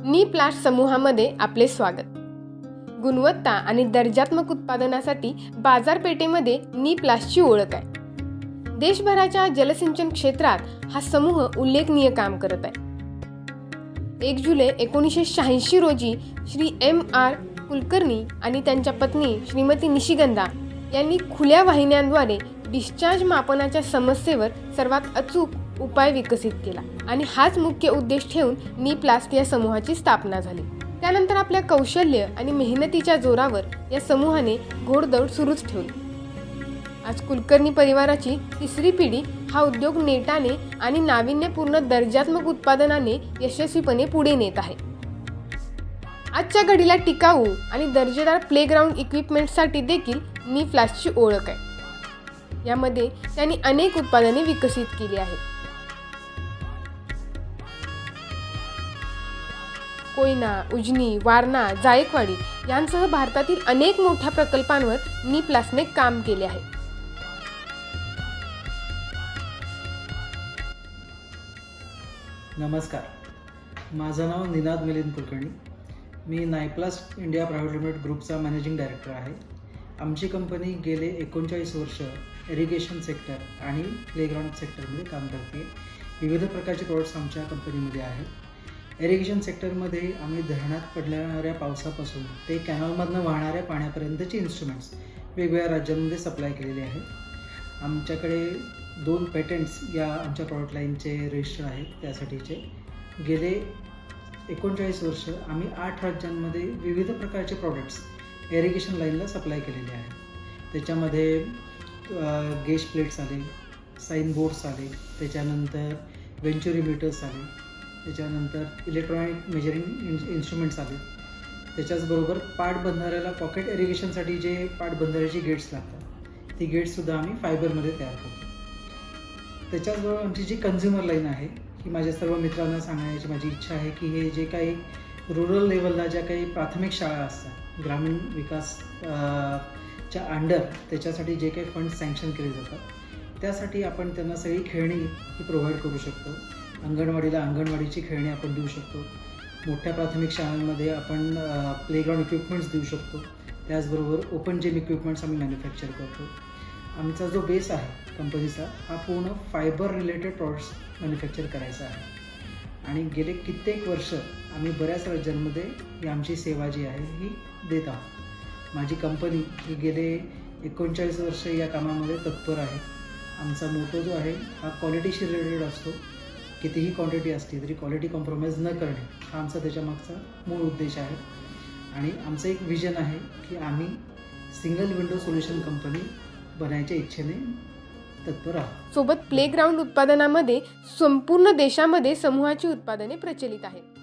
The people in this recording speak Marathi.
नी प्लास्ट समूहामध्ये आपले स्वागत। गुणवत्ता आणि दर्जात्मक उत्पादनासाठी बाजारपेठेमध्ये नी प्लास्टची ओळख आहे। देशभराच्या जलसिंचन क्षेत्रात हा समूह उल्लेखनीय काम करत आहे। 1 जुलै 1986 रोजी श्री M.R. कुलकर्णी आणि त्यांच्या पत्नी श्रीमती निशिगंधा यांनी खुल्या वाहिन्यांद्वारे डिस्चार्ज मापनाच्या समस्येवर सर्वात अचूक उपाय विकसित केला आणि हाच मुख्य उद्देश ठेवून नी प्लास्ट या समूहाची स्थापना झाली। त्यानंतर आपल्या कौशल्य आणि मेहनतीच्या जोरावर या समूहाने घोडदौड सुरूच ठेवली। आज कुलकर्णी परिवाराची तिसरी पिढी हा उद्योग नेटाने आणि नाविन्यपूर्ण दर्जात्मक उत्पादनाने यशस्वीपणे पुढे नेत आहे। आजच्या घडीला टिकाऊ आणि दर्जेदार प्लेग्राऊंड इक्विपमेंटसाठी देखील नी प्लास्टची ओळख आहे। यामध्ये त्यांनी अनेक उत्पादने विकसित केली आहेत। कोयना, उजनी, वारणा, जायकवाडी यांसह भारतातील अनेक मोठ्या प्रकल्पांवर नी प्लास्टने काम केले आहे। नमस्कार, माझं नाव निनाद मिलिंद कुलकर्णी। मी नायप्लास्ट इंडिया प्रायव्हेट लिमिटेड ग्रुपचा मॅनेजिंग डायरेक्टर आहे। आमची कंपनी गेले 39 वर्ष इरिगेशन सेक्टर आणि प्लेग्राऊंड सेक्टरमध्ये काम करते। विविध प्रकारचे प्रोडक्ट्स आमच्या कंपनीमध्ये आहेत। इरिगेशन सेक्टरमध्ये आम्ही धरणात पडणाऱ्या पावसापासून ते कॅनॉलमधनं वाहणाऱ्या पाण्यापर्यंतचे इन्स्ट्रुमेंट्स वेगवेगळ्या राज्यांमध्ये सप्लाय केलेले आहेत। आमच्याकडे 2 पेटंट्स या आमच्या प्रॉडक्ट लाईनचे रजिस्टर आहेत। त्यासाठीचे गेले 39 वर्ष आम्ही 8 राज्यांमध्ये विविध प्रकारचे प्रॉडक्ट्स इरिगेशन लाईनला सप्लाय केलेले आहेत। त्याच्यामध्ये गेज प्लेट्स आले, साइन बोर्ड्स आले, त्याच्यानंतर वेंचुरी मीटर्स आले, त्याच्यानंतर इलेक्ट्रॉनिक मेजरिंग इन्स्ट्रुमेंट्स आले। त्याच्याचबरोबर पाट बंधाऱ्याला पॉकेट इरिगेशनसाठी जे पाट बंधाऱ्याची गेट्स लागतात ती गेट्ससुद्धा आम्ही फायबरमध्ये तयार करतो। त्याच्याचबरोबर आमची जी कन्झ्युमर लाईन आहे ही माझ्या सर्व मित्रांना सांगण्याची माझी इच्छा आहे की हे जे काही रुरल लेवलला ज्या काही प्राथमिक शाळा असतात, ग्रामीण विकास च्या अंडर त्याच्यासाठी जे काही फंड सँक्शन केले जातात त्यासाठी आपण त्यांना सगळी खेळणी ही प्रोव्हाइड करू शकतो। अंगणवाडीला अंगणवाडीची खेळणी आपण देऊ शकतो। मोठ्या प्राथमिक शाळांमध्ये आपण प्लेग्राऊंड इक्विपमेंट्स देऊ शकतो। त्याचबरोबर ओपन जिम इक्विपमेंट्स आम्ही मॅन्युफॅक्चर करतो। आमचा जो बेस आहे कंपनीचा हा पूर्ण फायबर रिलेटेड प्रॉडक्ट्स मॅन्युफॅक्चर करायचा आहे आणि गेले कित्येक वर्ष आम्ही बऱ्याच राज्यांमध्ये ही आमची सेवा जी आहे ही देत आहोत। माझी कंपनी ही गेले 39 वर्ष या कामामध्ये तत्पर आहे। आमचा मोटो जो आहे हा क्वालिटीशी रिलेटेड असतो। कितीही क्वांटिटी असली तरी क्वालिटी कॉम्प्रोमाइज न करणे हा आमचा त्याच्यामागचा मूळ उद्देश आहे आणि आमचं एक विजन आहे की आम्ही सिंगल विंडो सोल्युशन कंपनी बनायच्या इच्छेने तत्पर आहोत। सोबत प्लेग्राऊंड उत्पादनामध्ये संपूर्ण देशामध्ये समूहाची उत्पादने प्रचलित आहेत।